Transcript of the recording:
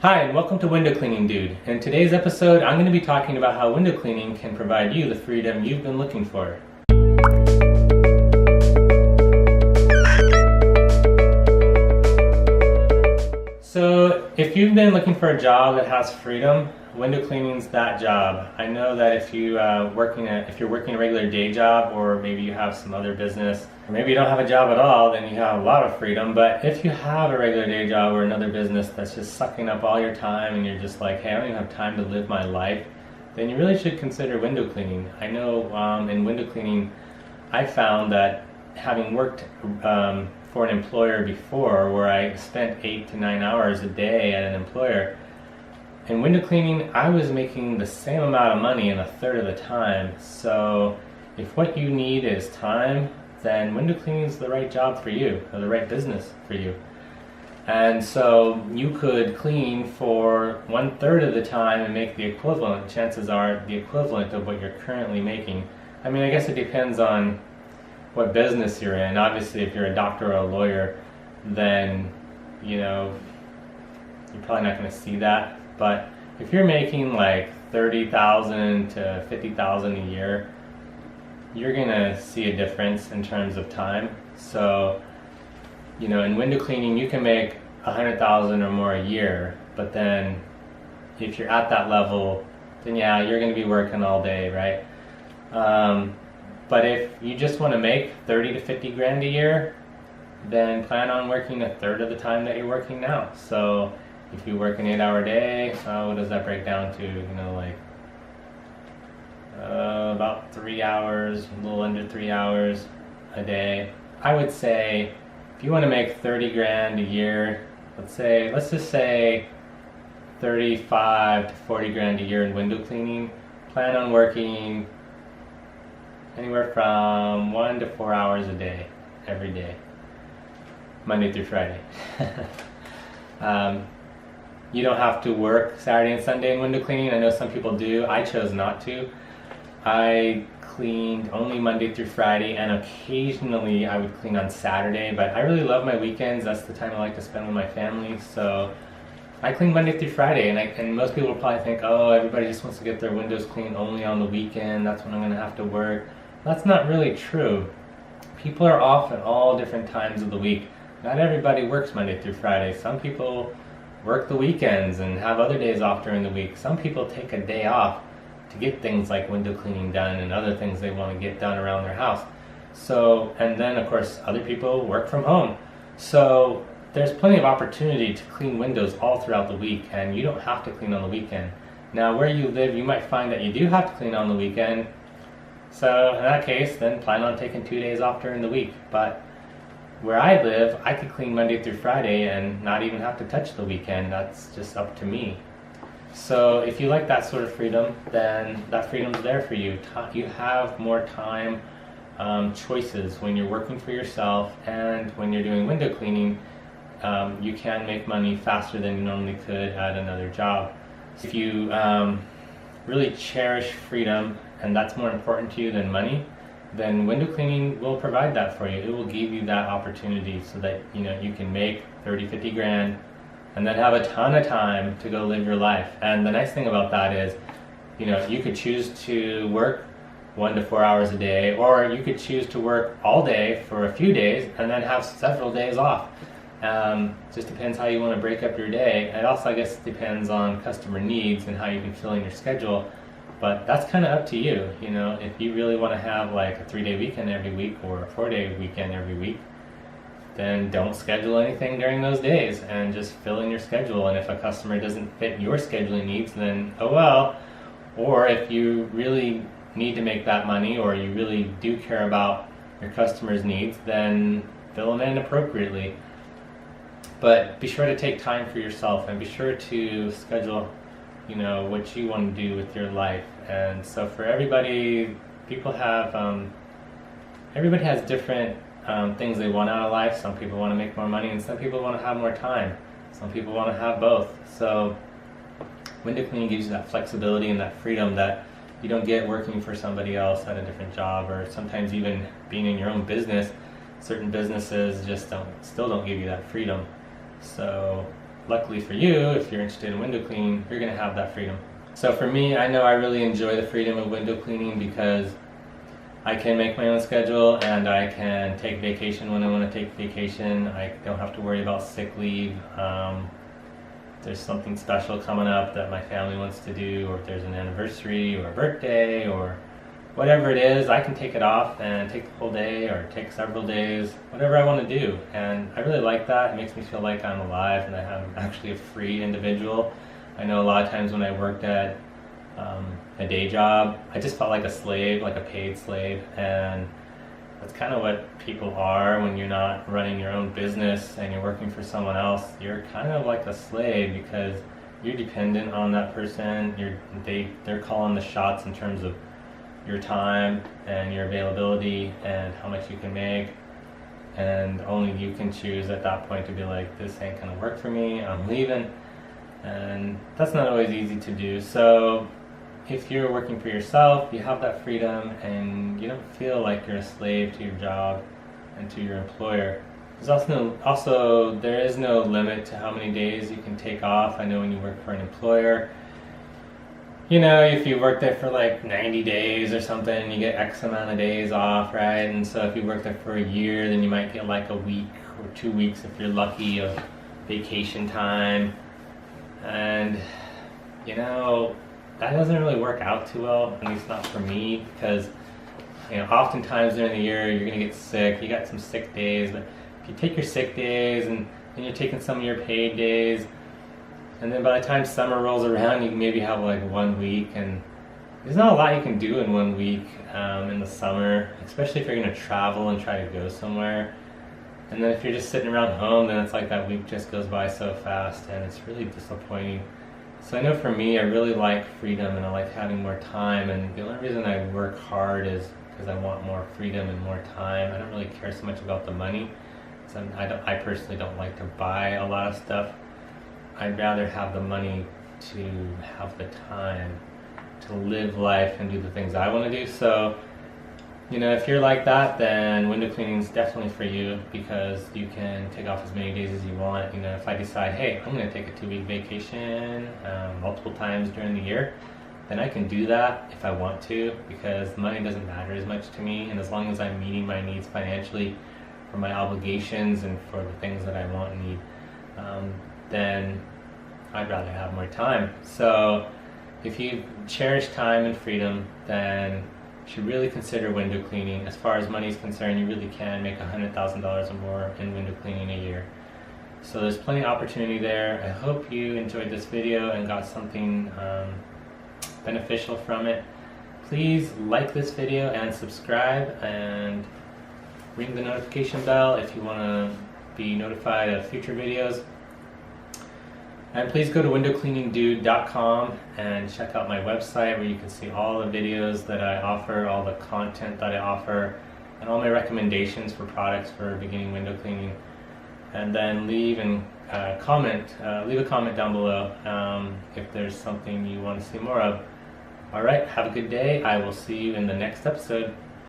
Hi, and welcome to Window Cleaning Dude. In today's episode, I'm going to be talking about how window cleaning can provide you the freedom you've been looking for. So, if you've been looking for a job that has freedom, window cleaning's that job. I know that if you're working a regular day job, or maybe you have some other business, or maybe you don't have a job at all, then you have a lot of freedom. But if you have a regular day job or another business that's just sucking up all your time, and you're just like, hey, I don't even have time to live my life, then you really should consider window cleaning. I know in window cleaning, I found that having worked for an employer before, where I spent 8 to 9 hours a day at an employer, in window cleaning, I was making the same amount of money in a third of the time. So if what you need is time, then window cleaning is the right job for you, or the right business for you. And so you could clean for 1/3 of the time and make the equivalent, chances are the equivalent of what you're currently making. I mean, I guess it depends on what business you're in. Obviously, if you're a doctor or a lawyer, then, you're probably not going to see that. But if you're making like $30,000 to $50,000 a year, you're going to see a difference in terms of time. So, in window cleaning, you can make $100,000 or more a year, but then if you're at that level, then yeah, you're going to be working all day, right? But if you just want to make 30 to 50 grand a year, then plan on working a third of the time that you're working now. So if you work an 8-hour day, what does that break down to? About 3 hours, a little under 3 hours a day. I would say if you want to make 30 grand a year, let's just say 35 to 40 grand a year in window cleaning, plan on working anywhere from 1 to 4 hours a day, every day, Monday through Friday. You don't have to work Saturday and Sunday in window cleaning. I know some people do. I chose not to. I cleaned only Monday through Friday, and occasionally I would clean on Saturday, but I really love my weekends. That's the time I like to spend with my family. So I clean Monday through Friday, and most people will probably think, oh, everybody just wants to get their windows cleaned only on the weekend. That's when I'm going to have to work. That's not really true. People are off at all different times of the week. Not everybody works Monday through Friday. Some people work the weekends and have other days off during the week. Some people take a day off to get things like window cleaning done and other things they want to get done around their house. So, and then of course other people work from home. So there's plenty of opportunity to clean windows all throughout the week, and you don't have to clean on the weekend. Now where you live, you might find that you do have to clean on the weekend. So in that case, then plan on taking 2 days off during the week. But where I live, I could clean Monday through Friday and not even have to touch the weekend. That's just up to me. So if you like that sort of freedom, then that freedom's there for you. You have more time, choices when you're working for yourself, and when you're doing window cleaning, you can make money faster than you normally could at another job. If you really cherish freedom, and that's more important to you than money, then window cleaning will provide that for you. It will give you that opportunity so that you can make 30, 50 grand and then have a ton of time to go live your life. And the nice thing about that is, you could choose to work 1 to 4 hours a day, or you could choose to work all day for a few days and then have several days off. Just depends how you want to break up your day. It also, I guess, depends on customer needs and how you can fill in your schedule. But that's kind of up to you. If you really want to have like a 3-day weekend every week or a 4-day weekend every week, then don't schedule anything during those days and just fill in your schedule. And if a customer doesn't fit your scheduling needs, then oh well. Or if you really need to make that money, or you really do care about your customers' needs, then fill them in appropriately. But be sure to take time for yourself, and be sure to schedule what you want to do with your life. And so for everybody, everybody has different things they want out of life. Some people want to make more money, and some people want to have more time. Some people want to have both. So window cleaning gives you that flexibility and that freedom that you don't get working for somebody else at a different job, or sometimes even being in your own business. Certain businesses just still don't give you that freedom. So luckily for you, if you're interested in window cleaning, you're going to have that freedom. So for me, I know I really enjoy the freedom of window cleaning because I can make my own schedule and I can take vacation when I want to take vacation. I don't have to worry about sick leave. If there's something special coming up that my family wants to do, or if there's an anniversary or a birthday or whatever it is, I can take it off and take the whole day or take several days, whatever I want to do. And I really like that. It makes me feel like I'm alive and I'm actually a free individual. I know a lot of times when I worked at a day job, I just felt like a slave, like a paid slave, and that's kind of what people are when you're not running your own business and you're working for someone else. You're kind of like a slave because you're dependent on that person. They're calling the shots in terms of your time and your availability and how much you can make, and only you can choose at that point to be like, this ain't gonna work for me, I'm leaving. And that's not always easy to do. So if you're working for yourself, you have that freedom and you don't feel like you're a slave to your job and to your employer. There's also there is no limit to how many days you can take off. I know when you work for an employer, you know, if you work there for like 90 days or something, you get X amount of days off, right? And so if you work there for a year, then you might get like a week or 2 weeks if you're lucky of vacation time. And you know, that doesn't really work out too well, at least not for me, because you know, oftentimes during the year you're gonna get sick. You got some sick days, but if you take your sick days and then you're taking some of your paid days, and then by the time summer rolls around, you maybe have like 1 week, and there's not a lot you can do in 1 week in the summer, especially if you're gonna travel and try to go somewhere. And then if you're just sitting around home, then it's like that week just goes by so fast, and it's really disappointing. So I know for me, I really like freedom and I like having more time, and the only reason I work hard is because I want more freedom and more time. I don't really care so much about the money. So I personally don't like to buy a lot of stuff. I'd rather have the money to have the time to live life and do the things I want to do. So, you know, if you're like that, then window cleaning is definitely for you, because you can take off as many days as you want. You know, if I decide, hey, I'm going to take a 2-week vacation multiple times during the year, then I can do that if I want to, because money doesn't matter as much to me. And as long as I'm meeting my needs financially for my obligations and for the things that I want and need, then I'd rather have more time. So if you cherish time and freedom, then you should really consider window cleaning. As far as money is concerned, you really can make $100,000 or more in window cleaning a year. So there's plenty of opportunity there. I hope you enjoyed this video and got something beneficial from it. Please like this video and subscribe, and ring the notification bell if you want to be notified of future videos. And please go to windowcleaningdude.com and check out my website, where you can see all the videos that I offer, all the content that I offer, and all my recommendations for products for beginning window cleaning. And then leave a comment down below if there's something you want to see more of. Alright, have a good day. I will see you in the next episode.